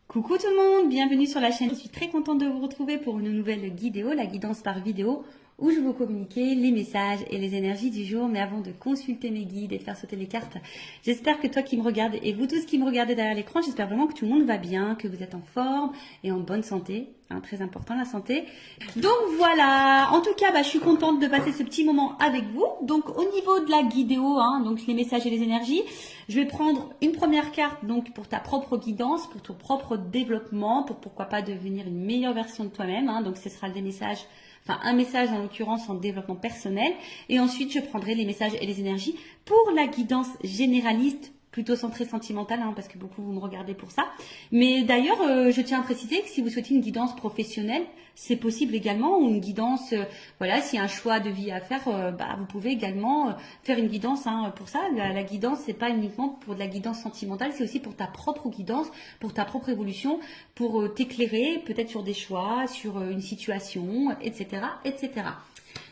Coucou tout le monde, bienvenue sur la chaîne. Je suis très contente de vous retrouver pour une nouvelle vidéo, la guidance par vidéo, où je vais vous communiquer les messages et les énergies du jour. Mais avant de consulter mes guides et de faire sauter les cartes, j'espère que toi qui me regardes et vous tous qui me regardez derrière l'écran, j'espère vraiment que tout le monde va bien, que vous êtes en forme et en bonne santé. Très important la santé. Donc voilà, en tout cas, je suis contente de passer ce petit moment avec vous. Donc au niveau de la guidéo, donc les messages et les énergies, je vais prendre une première carte donc pour ta propre guidance, pour ton propre développement, pour pourquoi pas devenir une meilleure version de toi-même. Donc ce sera des messages, un message en l'occurrence en développement personnel. Et ensuite, je prendrai les messages et les énergies pour la guidance généraliste, plutôt centré sentimental, parce que beaucoup vous me regardez pour ça. Mais d'ailleurs, je tiens à préciser que si vous souhaitez une guidance professionnelle, c'est possible également, ou une guidance, voilà, s'il y a un choix de vie à faire, vous pouvez également faire une guidance pour ça. La guidance, c'est pas uniquement pour de la guidance sentimentale, c'est aussi pour ta propre guidance, pour ta propre évolution, pour t'éclairer peut-être sur des choix, sur une situation, etc., etc.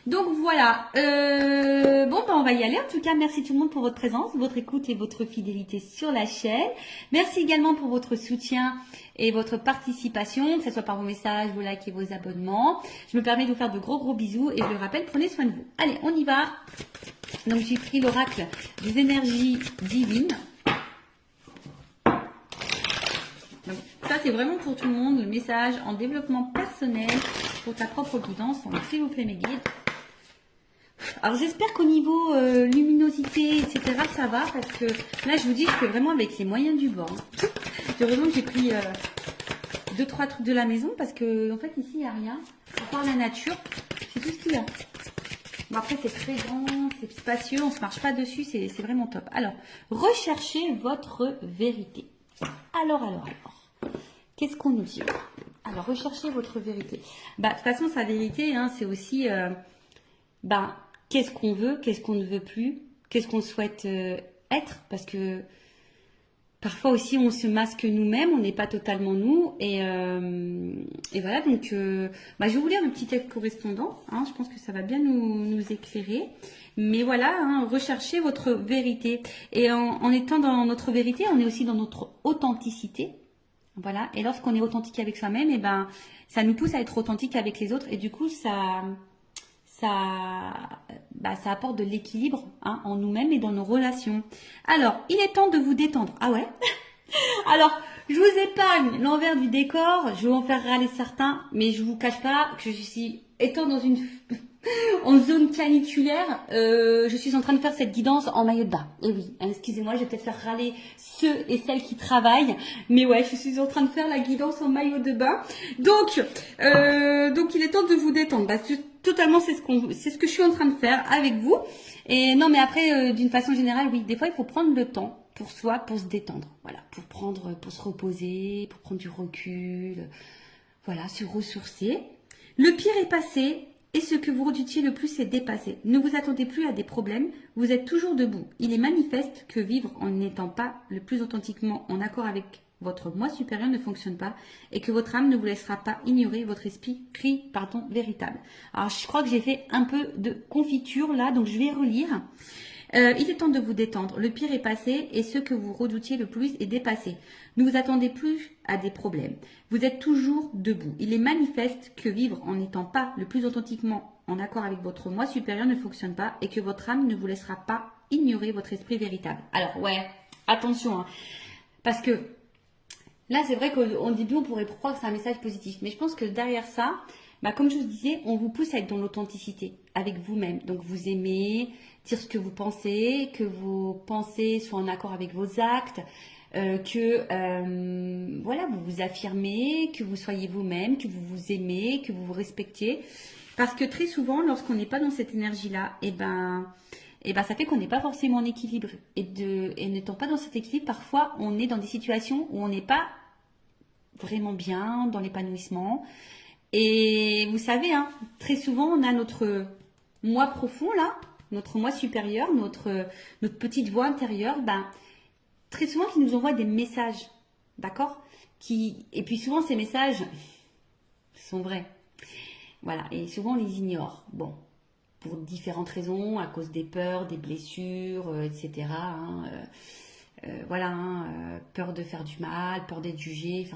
Donc voilà, on va y aller. En tout cas, merci tout le monde pour votre présence, votre écoute et votre fidélité sur la chaîne. Merci également pour votre soutien et votre participation, que ce soit par vos messages, vos likes et vos abonnements. Je me permets de vous faire de gros bisous et je le rappelle, prenez soin de vous. Allez, on y va. Donc j'ai pris l'oracle des énergies divines. Donc ça c'est vraiment pour tout le monde, le message en développement personnel pour ta propre guidance. Donc s'il vous plaît mes guides. Alors j'espère qu'au niveau luminosité, etc. ça va, parce que là je vous dis, je fais vraiment avec les moyens du bord. Heureusement que j'ai pris 2-3 trucs de la maison, parce que en fait ici il n'y a rien. À part la nature, c'est tout ce qu'il y a. Bon, après c'est très grand, c'est spacieux, on ne se marche pas dessus, c'est vraiment top. Alors, recherchez votre vérité. Alors. Qu'est-ce qu'on nous dit? Alors, recherchez votre vérité. De toute façon, sa vérité, c'est aussi... qu'est-ce qu'on veut, qu'est-ce qu'on ne veut plus, qu'est-ce qu'on souhaite être, parce que parfois aussi on se masque nous-mêmes, on n'est pas totalement nous, et voilà, donc je vais vous lire le petit texte correspondant, je pense que ça va bien nous éclairer, mais voilà, recherchez votre vérité, et en étant dans notre vérité, on est aussi dans notre authenticité, voilà, et lorsqu'on est authentique avec soi-même, ça nous pousse à être authentique avec les autres, et du coup ça apporte de l'équilibre en nous-mêmes et dans nos relations. Alors, il est temps de vous détendre. Ah ouais? Alors, je vous épargne l'envers du décor, je vais en faire râler certains, mais je vous cache pas que je suis, étant dans en zone caniculaire, je suis en train de faire cette guidance en maillot de bain. Et oui, excusez-moi, je vais peut-être faire râler ceux et celles qui travaillent, mais ouais, je suis en train de faire la guidance en maillot de bain. Donc il est temps de vous détendre. Totalement, c'est ce que je suis en train de faire avec vous. Et non, mais après, d'une façon générale, oui, des fois, il faut prendre le temps pour soi, pour se détendre. Voilà, pour se reposer, pour prendre du recul. Voilà, se ressourcer. Le pire est passé. Et ce que vous redoutiez le plus est dépassé. Ne vous attendez plus à des problèmes, vous êtes toujours debout. Il est manifeste que vivre en n'étant pas le plus authentiquement en accord avec votre moi supérieur ne fonctionne pas et que votre âme ne vous laissera pas ignorer votre esprit véritable. Alors je crois que j'ai fait un peu de confiture là, donc je vais relire. Il est temps de vous détendre. Le pire est passé et ce que vous redoutiez le plus est dépassé. Ne vous attendez plus à des problèmes. Vous êtes toujours debout. Il est manifeste que vivre en n'étant pas le plus authentiquement en accord avec votre moi supérieur ne fonctionne pas et que votre âme ne vous laissera pas ignorer votre esprit véritable. Alors ouais, attention, parce que là c'est vrai qu'au début on pourrait croire que c'est un message positif, mais je pense que derrière ça, comme je vous disais, on vous pousse à être dans l'authenticité avec vous-même. Donc vous aimez dire ce que vous pensez, que vos pensées soient en accord avec vos actes, vous vous affirmez, que vous soyez vous-même, que vous vous aimez, que vous vous respectiez. Parce que très souvent, lorsqu'on n'est pas dans cette énergie-là, ça fait qu'on n'est pas forcément en équilibre. Et n'étant pas dans cet équilibre, parfois on est dans des situations où on n'est pas vraiment bien, dans l'épanouissement. Et vous savez, très souvent, on a notre moi profond, là, notre moi supérieur, notre petite voix intérieure, très souvent, qui nous envoie des messages, d'accord? Et puis souvent, ces messages sont vrais. Voilà, et souvent, on les ignore. Bon, pour différentes raisons, à cause des peurs, des blessures, etc. Peur de faire du mal, peur d'être jugé,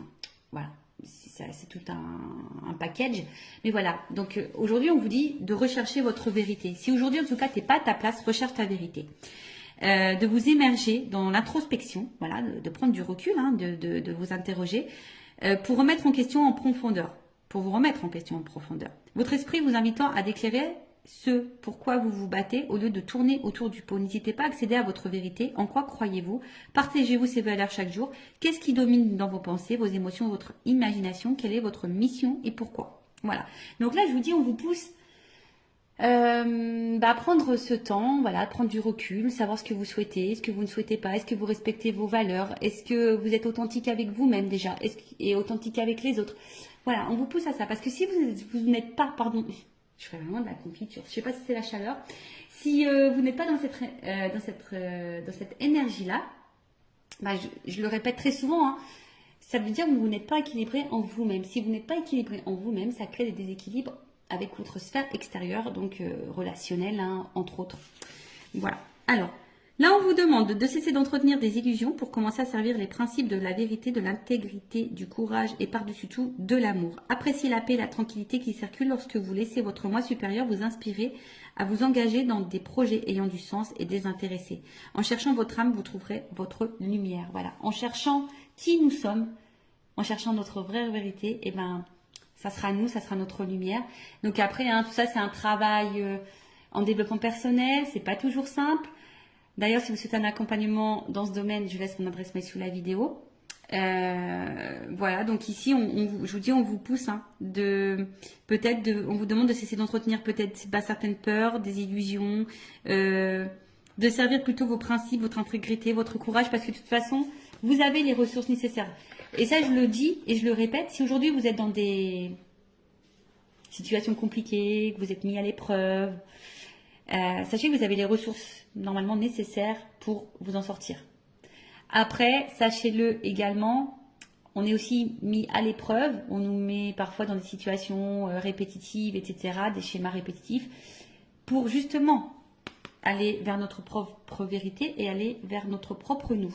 Voilà, c'est tout un package. Mais voilà, donc aujourd'hui, on vous dit de rechercher votre vérité. Si aujourd'hui, en tout cas, tu n'es pas à ta place, recherche ta vérité. De vous émerger dans l'introspection, voilà, de prendre du recul, hein, de vous interroger, pour remettre en question en profondeur. Pour vous remettre en question en profondeur. Votre esprit vous invitant à déclarer ce pourquoi vous vous battez au lieu de tourner autour du pot. N'hésitez pas à accéder à votre vérité. En quoi croyez-vous? Partagez-vous ces valeurs chaque jour. Qu'est-ce qui domine dans vos pensées, vos émotions, votre imagination? Quelle est votre mission et pourquoi? Voilà. Donc là, je vous dis, on vous pousse à prendre ce temps, voilà, prendre du recul, savoir ce que vous souhaitez, ce que vous ne souhaitez pas, est-ce que vous respectez vos valeurs, est-ce que vous êtes authentique avec vous-même déjà, et authentique avec les autres. Voilà, on vous pousse à ça, parce que si vous n'êtes pas, pardon, je fais vraiment de la confiture, je sais pas si c'est la chaleur, si vous n'êtes pas dans cette énergie-là, bah, je le répète très souvent, hein, ça veut dire que vous n'êtes pas équilibré en vous-même. Si vous n'êtes pas équilibré en vous-même, ça crée des déséquilibres avec votre sphère extérieure, donc relationnelle, hein, entre autres. Voilà. Alors, là, on vous demande de cesser d'entretenir des illusions pour commencer à servir les principes de la vérité, de l'intégrité, du courage et par-dessus tout, de l'amour. Appréciez la paix et la tranquillité qui circulent lorsque vous laissez votre moi supérieur vous inspirer à vous engager dans des projets ayant du sens et désintéressés. En cherchant votre âme, vous trouverez votre lumière. Voilà. En cherchant qui nous sommes, en cherchant notre vraie vérité, et ben, ça sera nous, ça sera notre lumière. Donc après, hein, tout ça, c'est un travail en développement personnel. C'est pas toujours simple. D'ailleurs, si vous souhaitez un accompagnement dans ce domaine, je laisse mon adresse mail sous la vidéo. Voilà, donc ici, je vous dis, on vous pousse, hein, on vous demande de cesser d'entretenir peut-être certaines peurs, des illusions, de servir plutôt vos principes, votre intégrité, votre courage, parce que de toute façon, vous avez les ressources nécessaires. Et ça, je le dis et je le répète, si aujourd'hui vous êtes dans des situations compliquées, que vous êtes mis à l'épreuve, sachez que vous avez les ressources normalement nécessaires pour vous en sortir. Après, sachez-le également, on est aussi mis à l'épreuve, on nous met parfois dans des situations répétitives, etc., des schémas répétitifs, pour justement aller vers notre propre vérité et aller vers notre propre nous.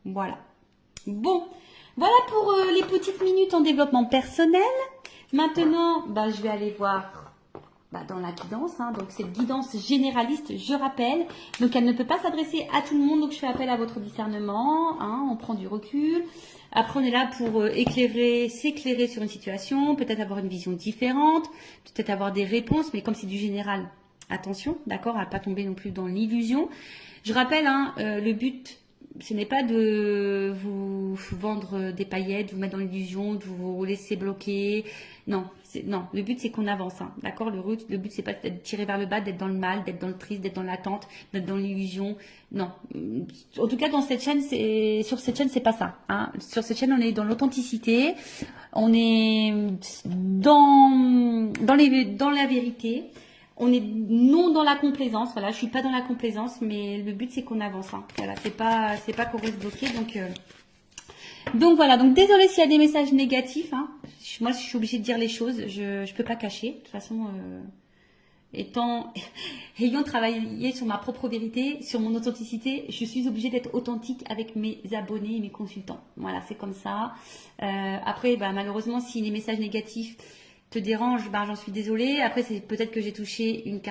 Voilà. Bon, voilà pour les petites minutes en développement personnel. Maintenant, je vais aller voir dans la guidance. Hein. Donc, cette guidance généraliste, je rappelle. Donc, elle ne peut pas s'adresser à tout le monde. Donc, je fais appel à votre discernement. Hein. On prend du recul. Après, on est là pour s'éclairer sur une situation. Peut-être avoir une vision différente. Peut-être avoir des réponses. Mais comme c'est du général, attention, d'accord, à ne pas tomber non plus dans l'illusion. Je rappelle, hein, le but, ce n'est pas de vous vendre des paillettes, de vous mettre dans l'illusion, de vous laisser bloquer. Non, le but c'est qu'on avance, hein, d'accord. Le but c'est pas d'être tiré vers le bas, d'être dans le mal, d'être dans le triste, d'être dans l'attente, d'être dans l'illusion. Non, en tout cas sur cette chaîne c'est pas ça. Hein. Sur cette chaîne on est dans l'authenticité, on est dans la vérité. On est non dans la complaisance, voilà, je suis pas dans la complaisance, mais le but c'est qu'on avance, hein. Voilà, c'est pas qu'on reste bloqué, donc voilà, donc désolé s'il y a des messages négatifs, hein. Moi je suis obligée de dire les choses, je peux pas cacher, de toute façon, ayant travaillé sur ma propre vérité, sur mon authenticité, je suis obligée d'être authentique avec mes abonnés et mes consultants, voilà, c'est comme ça. Après, malheureusement, si les messages négatifs te dérange, j'en suis désolée. Après, c'est peut-être que j'ai touché une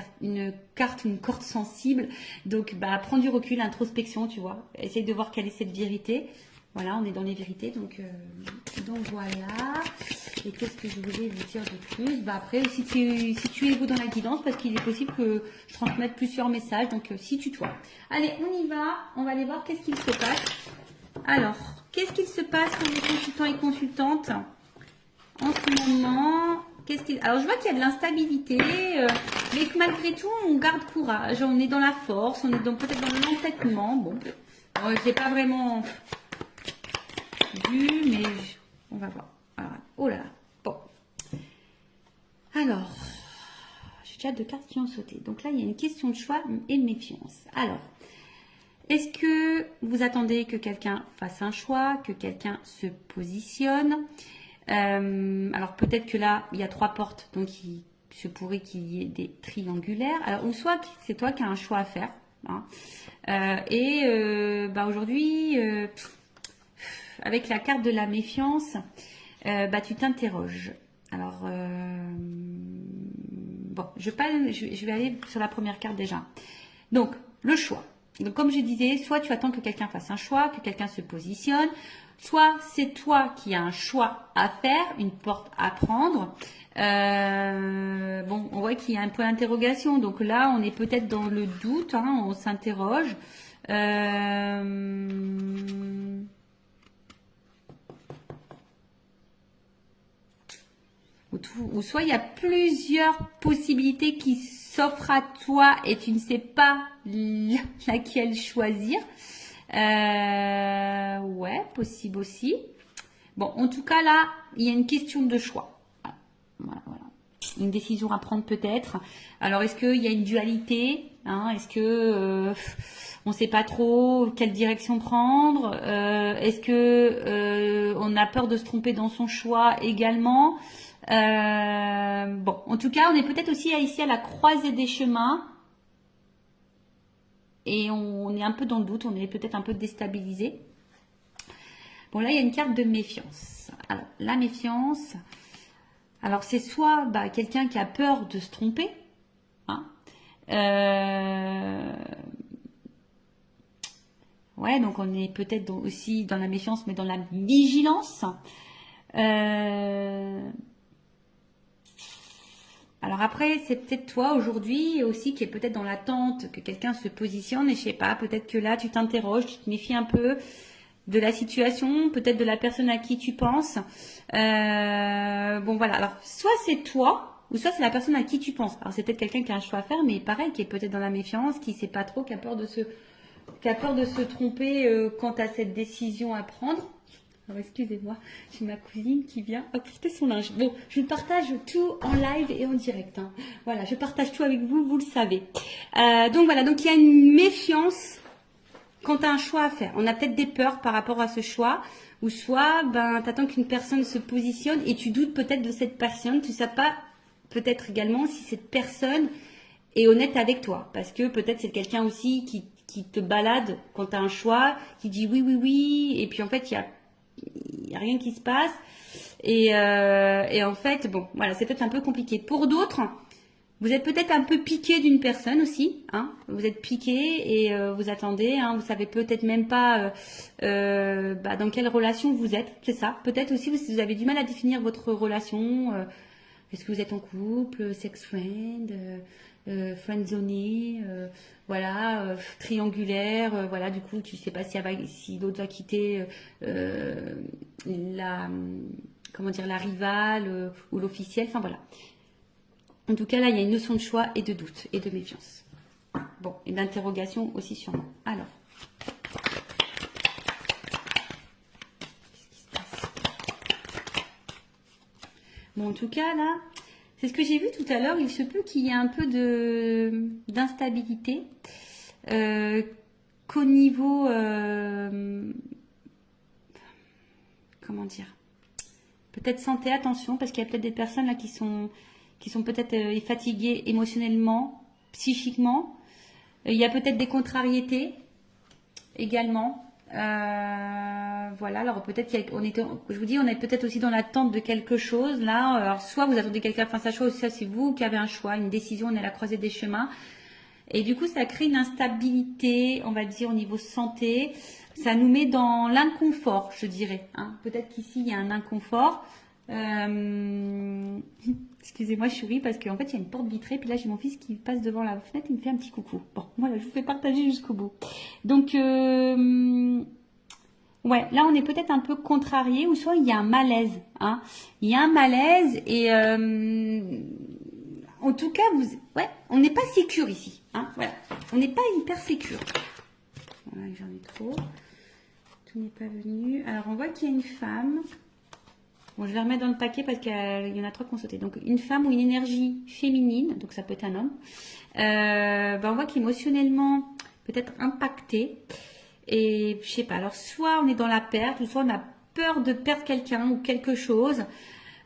corde sensible. Donc, prends du recul, introspection, tu vois. Essaye de voir quelle est cette vérité. Voilà, on est dans les vérités. Donc voilà. Et qu'est-ce que je voulais vous dire de plus? Après, situez-vous dans la guidance parce qu'il est possible que je transmette plusieurs messages. Donc, situe-toi. Allez, on y va. On va aller voir qu'est-ce qu'il se passe. Alors, qu'est-ce qu'il se passe pour les consultants et consultantes en ce moment? Alors, je vois qu'il y a de l'instabilité, mais que malgré tout, on garde courage, on est dans la force, on est peut-être dans l'entêtement. Bon, je n'ai pas vraiment vu, mais on va voir. Alors, oh là là, bon. Alors, j'ai déjà 2 cartes qui ont sauté. Donc là, il y a une question de choix et de méfiance. Alors, est-ce que vous attendez que quelqu'un fasse un choix, que quelqu'un se positionne? Alors peut-être que là il y a 3 portes, donc il se pourrait qu'il y ait des triangulaires. Alors ou soit c'est toi qui as un choix à faire, hein. Aujourd'hui avec la carte de la méfiance, bah, tu t'interroges. Alors, bon, je vais aller sur la première carte déjà. Donc, le choix. Donc, comme je disais, soit tu attends que quelqu'un fasse un choix, que quelqu'un se positionne, soit c'est toi qui as un choix à faire, une porte à prendre. Bon, on voit qu'il y a un point d'interrogation. Donc là, on est peut-être dans le doute, hein, on s'interroge. Ou soit il y a plusieurs possibilités qui s'offrent à toi et tu ne sais pas laquelle choisir. Ouais, possible aussi. Bon, en tout cas là, il y a une question de choix. Voilà. Une décision à prendre peut-être. Alors, est-ce qu'il y a une dualité, hein? Est-ce que on ne sait pas trop quelle direction prendre? Est-ce que on a peur de se tromper dans son choix également? Bon, en tout cas, on est peut-être aussi ici à la croisée des chemins et on est un peu dans le doute, on est peut-être un peu déstabilisé. Bon, là, il y a une carte de méfiance. Alors, la méfiance, alors c'est soit bah, quelqu'un qui a peur de se tromper, hein, ouais, donc on est peut-être aussi dans la méfiance, mais dans la vigilance. Alors après, c'est peut-être toi aujourd'hui aussi qui est peut-être dans l'attente que quelqu'un se positionne et je sais pas, peut-être que là tu t'interroges, tu te méfies un peu de la situation, peut-être de la personne à qui tu penses. Bon voilà, alors soit c'est toi ou soit c'est la personne à qui tu penses. Alors c'est peut-être quelqu'un qui a un choix à faire, mais pareil, qui est peut-être dans la méfiance, qui sait pas trop, qui a peur de se tromper quant à cette décision à prendre. Alors, excusez-moi, j'ai ma cousine qui vient apporter son linge. Bon, je partage tout en live et en direct, hein. Voilà, je partage tout avec vous, vous le savez. Donc voilà, donc il y a une méfiance quand tu as un choix à faire. On a peut-être des peurs par rapport à ce choix, ou soit ben, tu attends qu'une personne se positionne et tu doutes peut-être de cette personne. Tu ne sais pas peut-être également si cette personne est honnête avec toi, parce que peut-être c'est quelqu'un aussi qui te balade quand tu as un choix, qui dit oui, oui, oui, et puis en fait, il y a rien qui se passe. Et en fait, bon, voilà, c'est peut-être un peu compliqué. Pour d'autres, vous êtes peut-être un peu piqué d'une personne aussi, hein. Vous êtes piqué et vous attendez, hein. Vous savez peut-être même pas bah, dans quelle relation vous êtes. C'est ça. Peut-être aussi vous avez du mal à définir votre relation. Est-ce que vous êtes en couple, sex friend, friendzoné, voilà, triangulaire, voilà, du coup, tu sais pas si l'autre va quitter comment dire, la rivale ou l'officiel, enfin voilà. En tout cas, là, il y a une notion de choix et de doute et de méfiance. Bon, et d'interrogation aussi sûrement. Alors. Qu'est-ce qui se passe? Bon, en tout cas, là, c'est ce que j'ai vu tout à l'heure. Il se peut qu'il y ait un peu d'instabilité. Qu'au niveau... comment dire? Peut-être santé, attention, parce qu'il y a peut-être des personnes là qui sont peut-être fatiguées émotionnellement, psychiquement. Il y a peut-être des contrariétés également. Voilà, alors peut-être je vous dis, on est peut-être aussi dans l'attente de quelque chose là. Alors soit vous attendez quelqu'un fasse un choix, ou soit c'est vous qui avez un choix, une décision, on est à la croisée des chemins. Et du coup, ça crée une instabilité, on va dire, au niveau santé. Ça nous met dans l'inconfort, je dirais, hein. Peut-être qu'ici, il y a un inconfort. Excusez-moi, je souris parce qu'en fait, il y a une porte vitrée. Puis là, j'ai mon fils qui passe devant la fenêtre. Il me fait un petit coucou. Bon, voilà, je vous fais partager jusqu'au bout. Donc, ouais, là, on est peut-être un peu contrarié. Ou soit, il y a un malaise, hein. Il y a un malaise et... en tout cas, ouais, on n'est pas sécure ici, hein, voilà. On n'est pas hyper sécure. Voilà, j'en ai trop. Tout n'est pas venu. Alors, on voit qu'il y a une femme. Bon, je vais remettre dans le paquet parce qu'il y en a trois qui ont sauté. Donc, une femme ou une énergie féminine, donc ça peut être un homme. On voit qu'émotionnellement, peut-être impacté. Et je sais pas, alors soit on est dans la perte, ou soit on a peur de perdre quelqu'un ou quelque chose.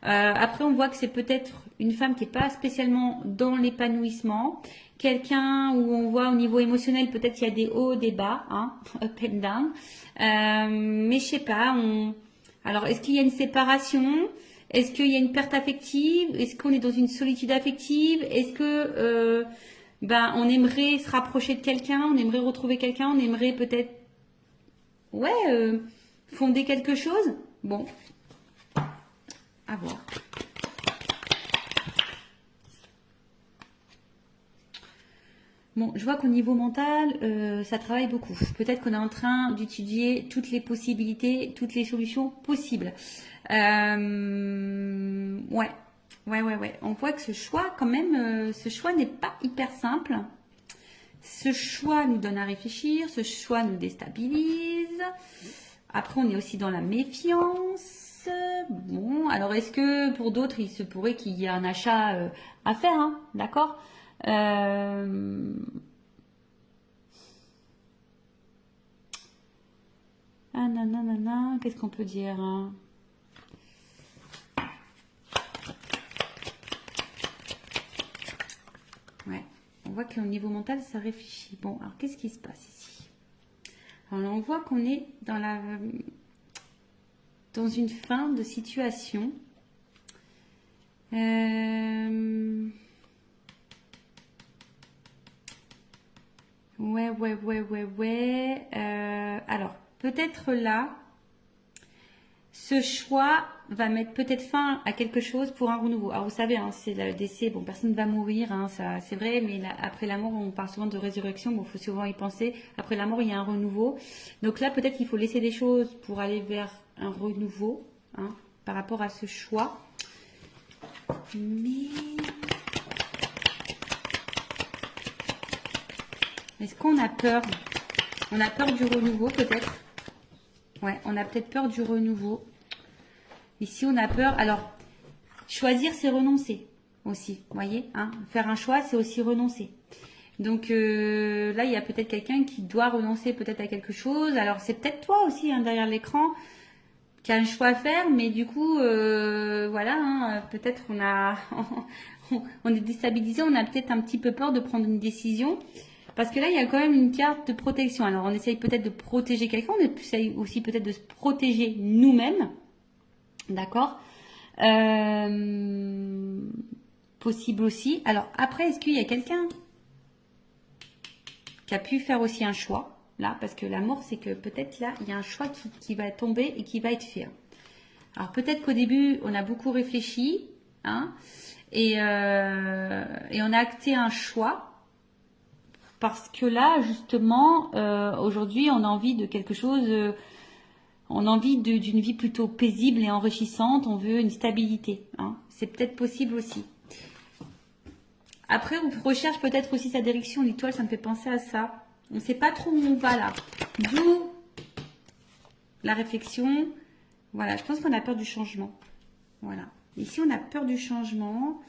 Après, on voit que c'est peut-être une femme qui n'est pas spécialement dans l'épanouissement. Quelqu'un où on voit au niveau émotionnel, peut-être il y a des hauts, des bas, hein, up and down. Mais je sais pas, Alors, est-ce qu'il y a une séparation? Est-ce qu'il y a une perte affective? Est-ce qu'on est dans une solitude affective? Est-ce que on aimerait se rapprocher de quelqu'un? On aimerait retrouver quelqu'un? On aimerait peut-être fonder quelque chose? Bon, à voir. Bon, je vois qu'au niveau mental, ça travaille beaucoup. Peut-être qu'on est en train d'étudier toutes les possibilités, toutes les solutions possibles. Ouais. On voit que ce choix, quand même, ce choix n'est pas hyper simple. Ce choix nous donne à réfléchir, ce choix nous déstabilise. Après, on est aussi dans la méfiance. Bon, alors est-ce que pour d'autres, il se pourrait qu'il y ait un achat à faire, hein, d'accord? Ah nanana, qu'est-ce qu'on peut dire, hein? Ouais, on voit qu'au niveau mental, ça réfléchit. Bon, alors qu'est-ce qui se passe ici? Alors on voit qu'on est dans une fin de situation. Ouais. Alors, peut-être là, ce choix va mettre peut-être fin à quelque chose pour un renouveau. Alors, vous savez, hein, c'est le décès, bon, personne ne va mourir, hein, ça, c'est vrai, mais là, après la mort, on parle souvent de résurrection, bon, il faut souvent y penser. Après la mort, il y a un renouveau. Donc là, peut-être qu'il faut laisser des choses pour aller vers un renouveau, hein, par rapport à ce choix. Mais... est-ce qu'on a peur? On a peur du renouveau peut-être. Ouais, on a peut-être peur du renouveau. Ici, on a peur. Alors, choisir, c'est renoncer aussi. Vous voyez, hein, faire un choix, c'est aussi renoncer. Donc là, il y a peut-être quelqu'un qui doit renoncer peut-être à quelque chose. Alors, c'est peut-être toi aussi, hein, derrière l'écran, qui a un choix à faire. Mais du coup, voilà, hein, peut-être on est déstabilisé. On a peut-être un petit peu peur de prendre une décision. Parce que là, il y a quand même une carte de protection. Alors, on essaye peut-être de protéger quelqu'un. On essaye aussi peut-être de se protéger nous-mêmes. D'accord? Possible aussi. Alors, après, est-ce qu'il y a quelqu'un qui a pu faire aussi un choix? Là, parce que la mort, c'est que peut-être là, il y a un choix qui va tomber et qui va être fait. Alors, peut-être qu'au début, on a beaucoup réfléchi. Hein, et on a acté un choix. Parce que là, justement, aujourd'hui, on a envie de quelque chose, on a envie d'une vie plutôt paisible et enrichissante, on veut une stabilité. Hein. C'est peut-être possible aussi. Après, on recherche peut-être aussi sa direction. L'étoile, ça me fait penser à ça. On ne sait pas trop où on va là. D'où la réflexion. Voilà, je pense qu'on a peur du changement. Voilà. Ici, on a peur du changement.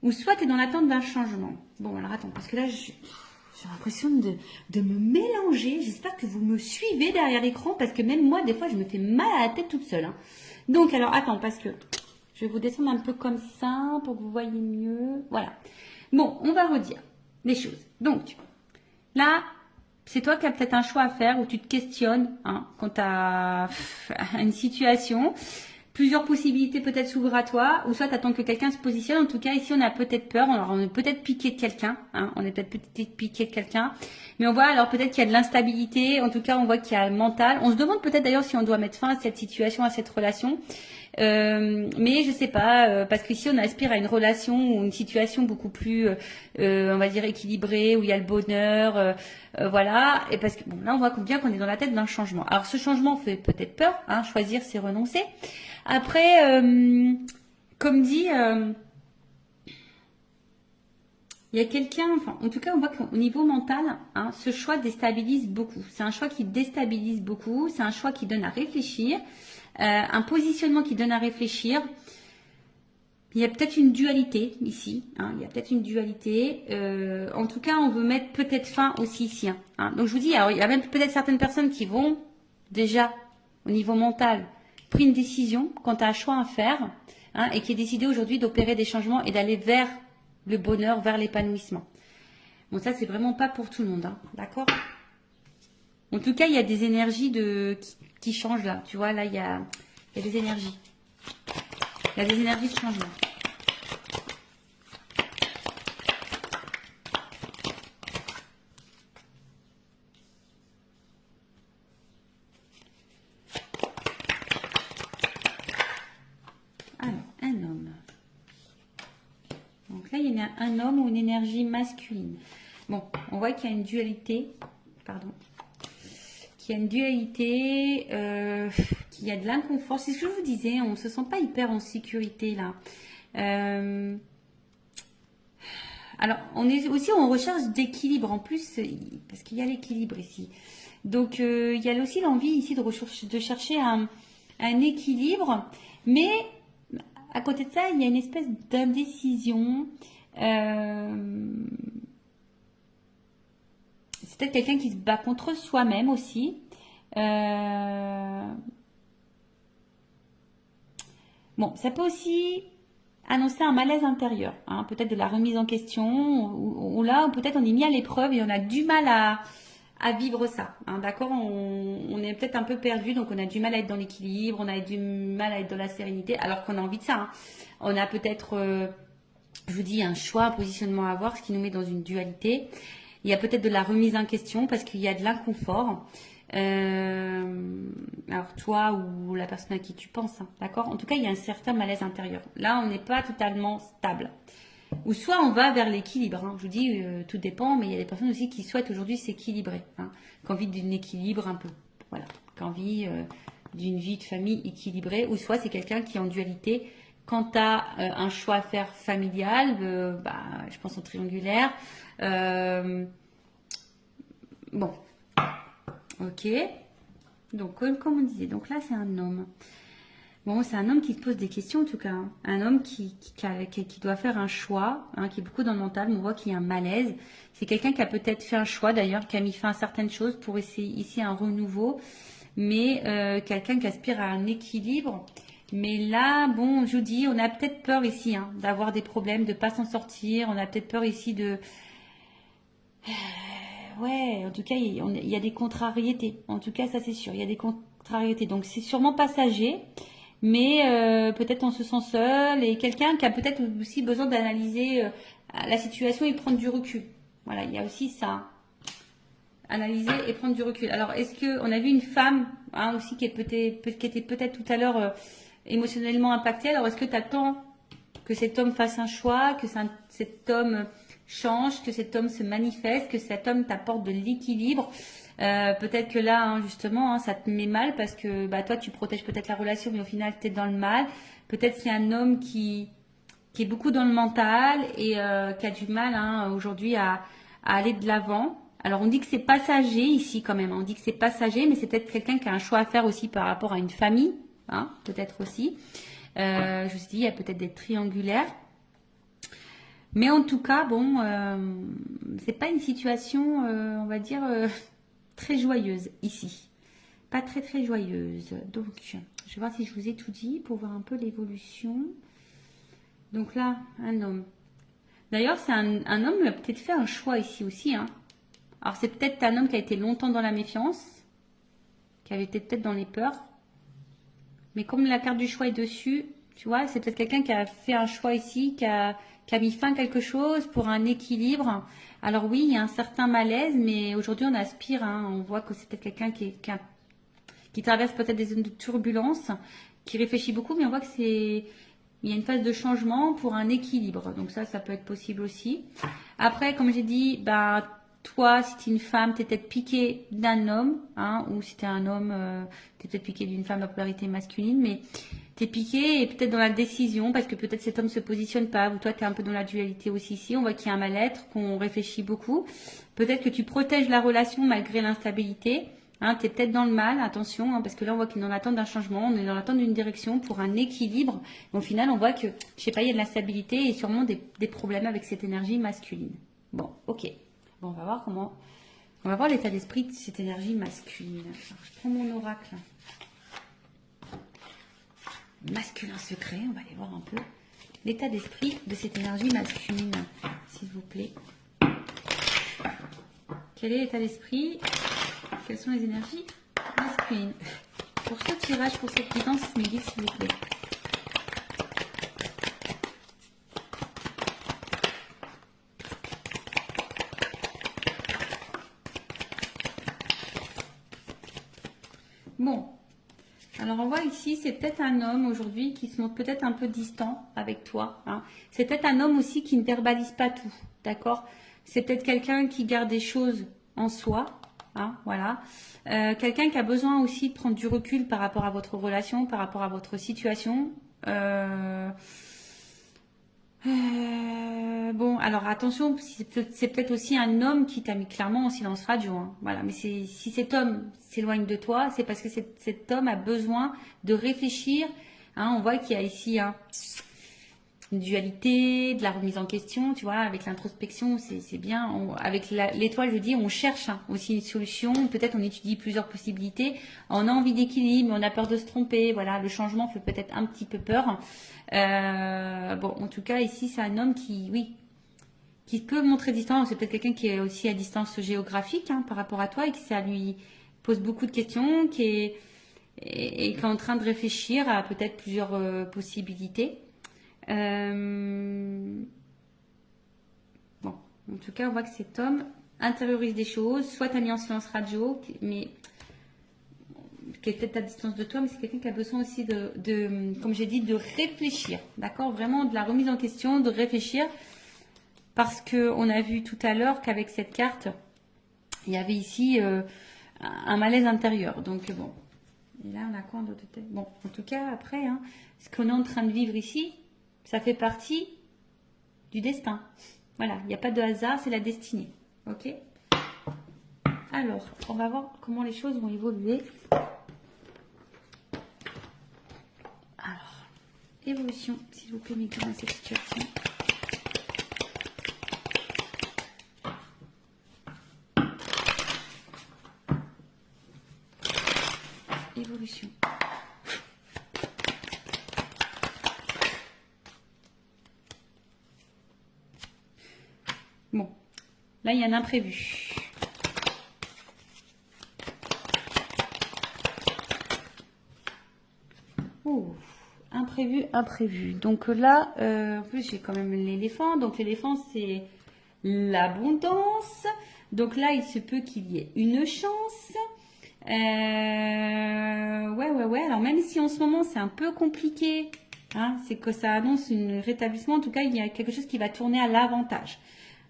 Ou soit tu es dans l'attente d'un changement. Bon, alors attends, parce que là, j'ai l'impression de me mélanger. J'espère que vous me suivez derrière l'écran, parce que même moi, des fois, je me fais mal à la tête toute seule. Hein. Donc, alors, attends, parce que je vais vous descendre un peu comme ça, pour que vous voyez mieux. Voilà. Bon, on va redire les choses. Donc, là, c'est toi qui as peut-être un choix à faire, où tu te questionnes hein, quant à une situation. Plusieurs possibilités peut-être s'ouvrent à toi, ou soit tu attends que quelqu'un se positionne. En tout cas, ici, on a peut-être peur. Alors, on est peut-être piqué de quelqu'un. Hein, on est peut-être piqué de quelqu'un. Mais on voit alors peut-être qu'il y a de l'instabilité. En tout cas, on voit qu'il y a le mental. On se demande peut-être d'ailleurs si on doit mettre fin à cette situation, à cette relation. Mais je sais pas, parce qu'ici, on aspire à une relation ou une situation beaucoup plus, on va dire, équilibrée, où il y a le bonheur. Voilà. Et parce que bon, là, on voit bien qu'on est dans la tête d'un changement. Alors, ce changement fait peut-être peur. Hein, choisir, c'est renoncer. Après, comme dit, il y a quelqu'un, enfin, en tout cas, on voit qu'au niveau mental, hein, ce choix déstabilise beaucoup. C'est un choix qui déstabilise beaucoup, c'est un choix qui donne à réfléchir, un positionnement qui donne à réfléchir. Il y a peut-être une dualité ici, hein, il y a peut-être une dualité. En tout cas, on veut mettre peut-être fin aussi ici. Hein. Donc, je vous dis, alors, il y a même peut-être certaines personnes qui vont déjà, au niveau mental, pris une décision quant à un choix à faire hein, et qui est décidé aujourd'hui d'opérer des changements et d'aller vers le bonheur, vers l'épanouissement. Bon, ça, c'est vraiment pas pour tout le monde, hein, d'accord? En tout cas, il y a des énergies qui changent là. Tu vois, là, il y a Il y a des énergies. Il y a des énergies de changement. Alors, un homme. Donc là, il y a un homme ou une énergie masculine. Bon, on voit qu'il y a une dualité. Pardon. Qu'il y a une dualité, qu'il y a de l'inconfort. C'est ce que je vous disais, on ne se sent pas hyper en sécurité là. Alors, on est aussi en recherche d'équilibre en plus, parce qu'il y a l'équilibre ici. Donc, il y a aussi l'envie ici de chercher un équilibre, mais à côté de ça, il y a une espèce d'indécision. C'est peut-être quelqu'un qui se bat contre soi-même aussi. Bon, ça peut aussi annoncer un malaise intérieur, hein, peut-être de la remise en question, ou là, peut-être on est mis à l'épreuve et on a du mal à vivre ça. Hein, d'accord, on est peut-être un peu perdu, donc on a du mal à être dans l'équilibre, on a du mal à être dans la sérénité, alors qu'on a envie de ça. Hein. On a peut-être, je vous dis, un choix, un positionnement à avoir, ce qui nous met dans une dualité. Il y a peut-être de la remise en question parce qu'il y a de l'inconfort. Alors toi ou la personne à qui tu penses, hein, d'accord? En tout cas, il y a un certain malaise intérieur. Là, on n'est pas totalement stable. Ou soit on va vers l'équilibre. Hein. Je vous dis, tout dépend, mais il y a des personnes aussi qui souhaitent aujourd'hui s'équilibrer, hein, qui ont envie d'un équilibre un peu, voilà, qui ont envie d'une vie de famille équilibrée. Ou soit c'est quelqu'un qui est en dualité. Quand tu as un choix à faire familial, je pense en triangulaire. Bon, ok. Donc, comme on disait, donc là, c'est un homme. Bon, c'est un homme qui se pose des questions en tout cas. Hein. Un homme qui doit faire un choix, hein, qui est beaucoup dans le mental, mais on voit qu'il y a un malaise. C'est quelqu'un qui a peut-être fait un choix d'ailleurs, qui a mis fin à certaines choses pour essayer ici un renouveau, mais quelqu'un qui aspire à un équilibre. Mais là, bon, je vous dis, on a peut-être peur ici hein, d'avoir des problèmes, de ne pas s'en sortir. On a peut-être peur ici de... Ouais, en tout cas, il y a des contrariétés. En tout cas, ça c'est sûr, il y a des contrariétés. Donc, c'est sûrement passager, mais peut-être on se sent seul et quelqu'un qui a peut-être aussi besoin d'analyser la situation et prendre du recul. Voilà, il y a aussi ça. Analyser et prendre du recul. Alors, est-ce qu'on a vu une femme hein, aussi qui était peut-être tout à l'heure émotionnellement impactée. Alors, est-ce que tu attends que cet homme fasse un choix, que cet homme change, que cet homme se manifeste, que cet homme t'apporte de l'équilibre. Peut-être que là, hein, justement, hein, ça te met mal parce que toi, tu protèges peut-être la relation, mais au final, tu es dans le mal. Peut-être c'est un homme qui est beaucoup dans le mental et qui a du mal hein, aujourd'hui à aller de l'avant. Alors, on dit que c'est passager ici quand même. On dit que c'est passager, mais c'est peut-être quelqu'un qui a un choix à faire aussi par rapport à une famille. Hein, peut-être aussi. Je vous ai dit, il y a peut-être des triangulaires. Mais en tout cas, bon, c'est pas une situation, on va dire, très joyeuse ici. Pas très très joyeuse. Donc, je vais voir si je vous ai tout dit pour voir un peu l'évolution. Donc là, un homme. D'ailleurs, c'est un homme qui a peut-être fait un choix ici aussi. Hein. Alors, c'est peut-être un homme qui a été longtemps dans la méfiance, qui avait été peut-être dans les peurs. Mais comme la carte du choix est dessus, tu vois, c'est peut-être quelqu'un qui a fait un choix ici, qui a mis fin à quelque chose pour un équilibre. Alors oui, il y a un certain malaise, mais aujourd'hui on aspire, hein, on voit que c'est peut-être quelqu'un qui traverse peut-être des zones de turbulence, qui réfléchit beaucoup, mais on voit que il y a une phase de changement pour un équilibre. Donc ça peut être possible aussi. Après, comme j'ai dit, toi, si tu es une femme, tu es peut-être piqué d'un homme, hein, ou si tu es un homme, tu es peut-être piqué d'une femme à polarité masculine, mais tu es piqué et peut-être dans la décision, parce que peut-être cet homme se positionne pas, ou toi tu es un peu dans la dualité aussi ici, on voit qu'il y a un mal-être, qu'on réfléchit beaucoup. Peut-être que tu protèges la relation malgré l'instabilité, hein, tu es peut-être dans le mal, attention, hein, parce que là on voit qu'il est dans l'attente d'un changement, on est dans l'attente d'une direction pour un équilibre. Au final, on voit que, je sais pas, il y a de l'instabilité et sûrement des problèmes avec cette énergie masculine. Bon, ok. Bon, on va voir on va voir l'état d'esprit de cette énergie masculine. Alors, je prends mon oracle. Masculin secret, on va aller voir un peu l'état d'esprit de cette énergie masculine, s'il vous plaît. Quel est l'état d'esprit? Quelles sont les énergies masculines? pour ce tirage, pour cette guidance, mes guides, s'il vous plaît. Bon, alors on voit ici, c'est peut-être un homme aujourd'hui qui se montre peut-être un peu distant avec toi. Hein. C'est peut-être un homme aussi qui ne verbalise pas tout, d'accord? C'est peut-être quelqu'un qui garde des choses en soi, hein, voilà. Quelqu'un qui a besoin aussi de prendre du recul par rapport à votre relation, par rapport à votre situation. Bon, alors attention, c'est peut-être aussi un homme qui t'a mis clairement en silence radio. Hein. Voilà, mais si cet homme s'éloigne de toi, c'est parce que cet homme a besoin de réfléchir. Hein, on voit qu'il y a ici une dualité, de la remise en question, tu vois, avec l'introspection, c'est bien. Avec l'étoile, je dis, on cherche aussi une solution. Peut-être on étudie plusieurs possibilités. On a envie d'équilibre, mais on a peur de se tromper. Voilà, le changement fait peut-être un petit peu peur. Bon, en tout cas, ici, c'est un homme qui peut montrer distance. C'est peut-être quelqu'un qui est aussi à distance géographique par rapport à toi et que ça lui pose beaucoup de questions, qui est en train de réfléchir à peut-être plusieurs possibilités. Bon, en tout cas, on voit que cet homme intériorise des choses, soit t'as mis en silence radio, mais qui est peut-être à distance de toi, mais c'est quelqu'un qui a besoin aussi comme j'ai dit, de réfléchir, d'accord? Vraiment de la remise en question, de réfléchir, parce qu'on a vu tout à l'heure qu'avec cette carte, il y avait ici un malaise intérieur. Donc bon, et là on a quoi en d'autres têtes? Bon, en tout cas, après, ce qu'on est en train de vivre ici, ça fait partie du destin. Voilà, il n'y a pas de hasard, c'est la destinée. Ok? Alors, on va voir comment les choses vont évoluer. Alors, évolution, s'il vous plaît, mes gars, dans cette situation. Évolution. Bon, là, il y a un imprévu. Oh, imprévu. Donc là, en plus, j'ai quand même l'éléphant. Donc l'éléphant, c'est l'abondance. Donc là, il se peut qu'il y ait une chance. Ouais. Alors même si en ce moment, c'est un peu compliqué, c'est que ça annonce un rétablissement. En tout cas, il y a quelque chose qui va tourner à l'avantage.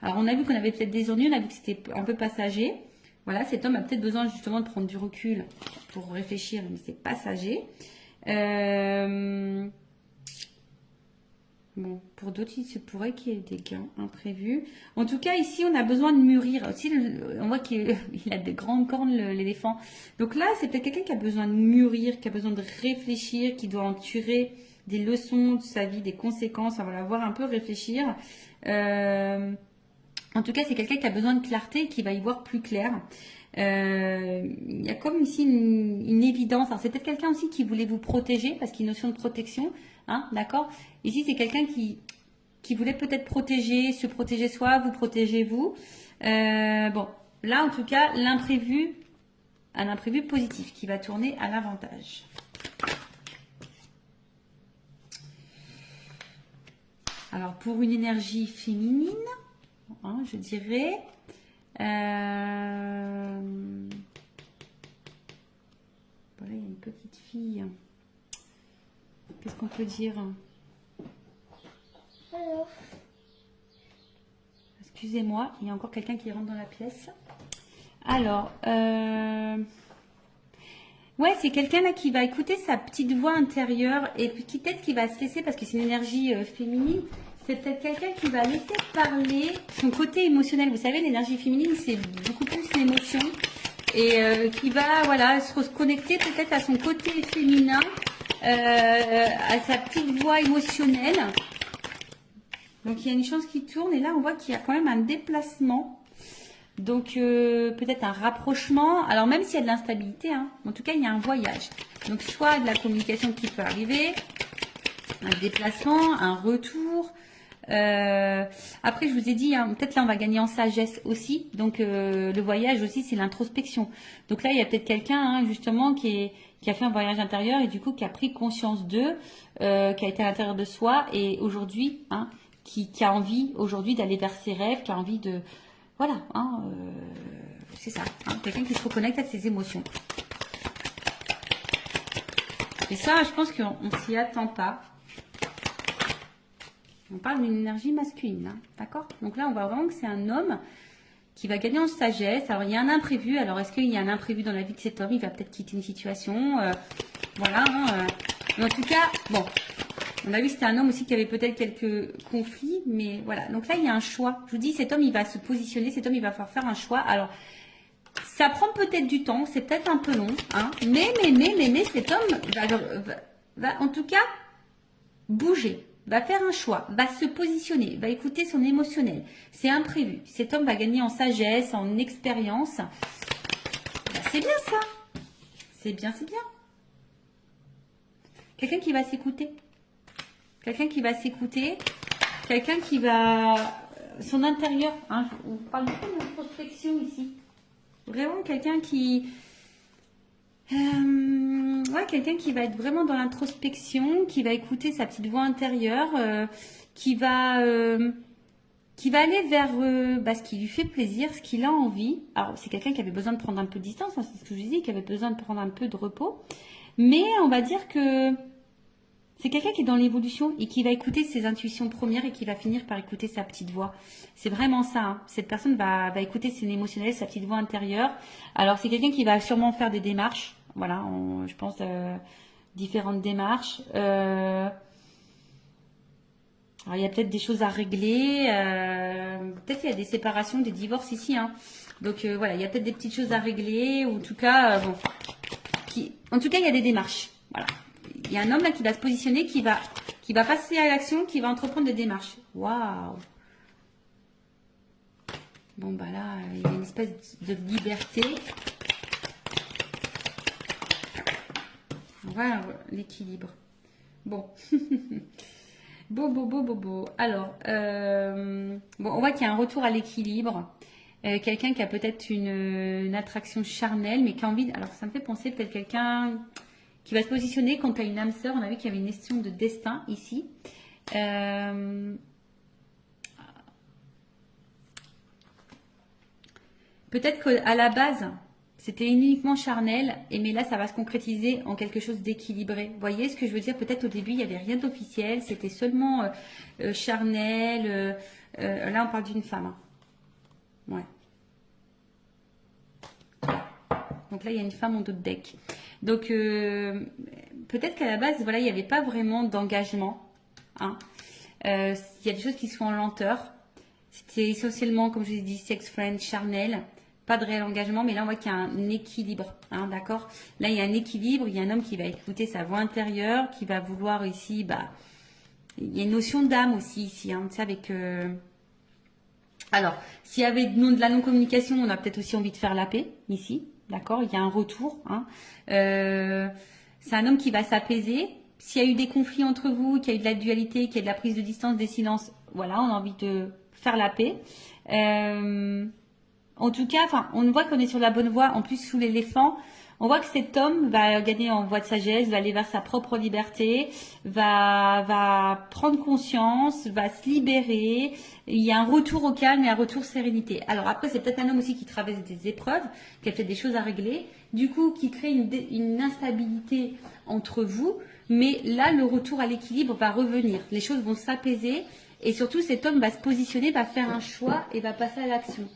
Alors, on a vu qu'on avait peut-être des ennuis, on a vu que c'était un peu passager. Voilà, cet homme a peut-être besoin justement de prendre du recul pour réfléchir, mais c'est passager. Bon, pour d'autres, il se pourrait qu'il y ait des gains imprévus. En tout cas, ici, on a besoin de mûrir. Aussi, on voit qu'il a des grandes cornes, l'éléphant. Donc là, c'est peut-être quelqu'un qui a besoin de mûrir, qui a besoin de réfléchir, qui doit en tirer des leçons de sa vie, des conséquences. On va la voir un peu réfléchir. En tout cas, c'est quelqu'un qui a besoin de clarté et qui va y voir plus clair. Il y a comme ici une évidence. Alors, c'est peut-être quelqu'un aussi qui voulait vous protéger, parce qu'il y a une notion de protection. D'accord? Ici, c'est quelqu'un qui voulait peut-être se protéger soi, vous protégez vous. Bon, là, en tout cas, un imprévu positif qui va tourner à l'avantage. Alors, pour une énergie féminine, je dirais, voilà, il y a une petite fille. Qu'est-ce qu'on peut dire? Alors. Excusez-moi, il y a encore quelqu'un qui rentre dans la pièce. Alors, ouais, c'est quelqu'un là qui va écouter sa petite voix intérieure et puis peut-être qui va se laisser, parce que c'est une énergie féminine, c'est peut-être quelqu'un qui va laisser parler son côté émotionnel. Vous savez, l'énergie féminine, c'est beaucoup plus l'émotion et qui va, voilà, se reconnecter peut-être à son côté féminin, à sa petite voix émotionnelle. Donc, il y a une chance qui tourne et là, on voit qu'il y a quand même un déplacement. Donc, peut-être un rapprochement. Alors, même s'il y a de l'instabilité, en tout cas, il y a un voyage. Donc, soit de la communication qui peut arriver, un déplacement, un retour. Après, je vous ai dit, hein, peut-être là, on va gagner en sagesse aussi. Donc, le voyage aussi, c'est l'introspection. Donc là, il y a peut-être quelqu'un, hein, justement, qui a fait un voyage intérieur et du coup, qui a pris conscience d'eux, qui a été à l'intérieur de soi et aujourd'hui, hein, qui a envie aujourd'hui d'aller vers ses rêves, qui a envie de... Voilà, hein, c'est ça. Hein, quelqu'un qui se reconnecte à ses émotions. Et ça, je pense qu'on ne s'y attend pas. On parle d'une énergie masculine, hein, d'accord? Donc là, on voit vraiment que c'est un homme qui va gagner en sagesse. Alors, il y a un imprévu. Alors, est-ce qu'il y a un imprévu dans la vie de cet homme? Il va peut-être quitter une situation. Voilà. Hein, mais en tout cas, bon, on a vu que c'était un homme aussi qui avait peut-être quelques conflits. Mais voilà. Donc là, il y a un choix. Je vous dis, cet homme, il va se positionner. Cet homme, il va falloir faire un choix. Alors, ça prend peut-être du temps. C'est peut-être un peu long. Hein, mais cet homme va en tout cas bouger. Va faire un choix, va se positionner, va écouter son émotionnel. C'est imprévu. Cet homme va gagner en sagesse, en expérience. Ben, c'est bien ça. C'est bien, c'est bien. Quelqu'un qui va s'écouter. Quelqu'un qui va s'écouter. Quelqu'un qui va... Son intérieur. Hein, on parle beaucoup d'introspection ici. Vraiment quelqu'un qui... ouais, quelqu'un qui va être vraiment dans l'introspection, qui va écouter sa petite voix intérieure, qui va aller vers ce qui lui fait plaisir, ce qu'il a envie. Alors, c'est quelqu'un qui avait besoin de prendre un peu de distance, hein, c'est ce que je disais, qui avait besoin de prendre un peu de repos. Mais on va dire que c'est quelqu'un qui est dans l'évolution et qui va écouter ses intuitions premières et qui va finir par écouter sa petite voix. C'est vraiment ça. Hein. Cette personne va écouter ses émotionnels, sa petite voix intérieure. Alors, c'est quelqu'un qui va sûrement faire des démarches. Voilà, je pense différentes démarches. Alors, il y a peut-être des choses à régler. Peut-être qu'il y a des séparations, des divorces ici. Hein. Donc voilà, il y a peut-être des petites choses à régler. Ou en tout cas, en tout cas, il y a des démarches. Voilà, il y a un homme là qui va se positionner, qui va passer à l'action, qui va entreprendre des démarches. Waouh. Bon bah là, il y a une espèce de liberté. Voilà l'équilibre. Bon. Beau. Alors, on voit qu'il y a un retour à l'équilibre. Quelqu'un qui a peut-être une attraction charnelle, mais qui a envie... Alors, ça me fait penser peut-être quelqu'un qui va se positionner quand tu as une âme sœur. On a vu qu'il y avait une question de destin ici. Peut-être qu'à la base... C'était uniquement charnel, mais là, ça va se concrétiser en quelque chose d'équilibré. Vous voyez ce que je veux dire? Peut-être au début, il n'y avait rien d'officiel, c'était seulement charnel. Là, on parle d'une femme. Hein. Ouais. Donc là, il y a une femme en dos de deck. Donc, peut-être qu'à la base, voilà, il n'y avait pas vraiment d'engagement. Hein. Il y a des choses qui sont en lenteur. C'était essentiellement, comme je vous ai dit, sex friend, charnel. Pas de réel engagement, mais là on voit qu'il y a un équilibre, hein, d'accord? Là il y a un équilibre, il y a un homme qui va écouter sa voix intérieure, qui va vouloir ici, il y a une notion d'âme aussi ici, hein, tu sais, avec... Alors, s'il y avait de la non-communication, on a peut-être aussi envie de faire la paix, ici, d'accord? Il y a un retour, hein. C'est un homme qui va s'apaiser. S'il y a eu des conflits entre vous, qu'il y a eu de la dualité, qu'il y a de la prise de distance, des silences, voilà, on a envie de faire la paix. En tout cas, on voit qu'on est sur la bonne voie. En plus, sous l'éléphant, on voit que cet homme va gagner en voie de sagesse, va aller vers sa propre liberté, va prendre conscience, va se libérer. Il y a un retour au calme et un retour sérénité. Alors après, c'est peut-être un homme aussi qui traverse des épreuves, qui a peut-être des choses à régler, du coup, qui crée une instabilité entre vous. Mais là, le retour à l'équilibre va revenir. Les choses vont s'apaiser et surtout, cet homme va se positionner, va faire un choix et va passer à l'action.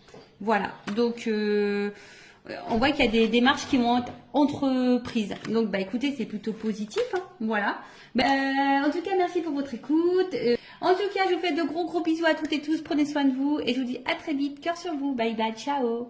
Voilà, donc on voit qu'il y a des démarches qui vont être entreprises. Donc, écoutez, c'est plutôt positif, hein, voilà. En tout cas, merci pour votre écoute. En tout cas, je vous fais de gros bisous à toutes et tous. Prenez soin de vous et je vous dis à très vite. Cœur sur vous. Bye bye, ciao.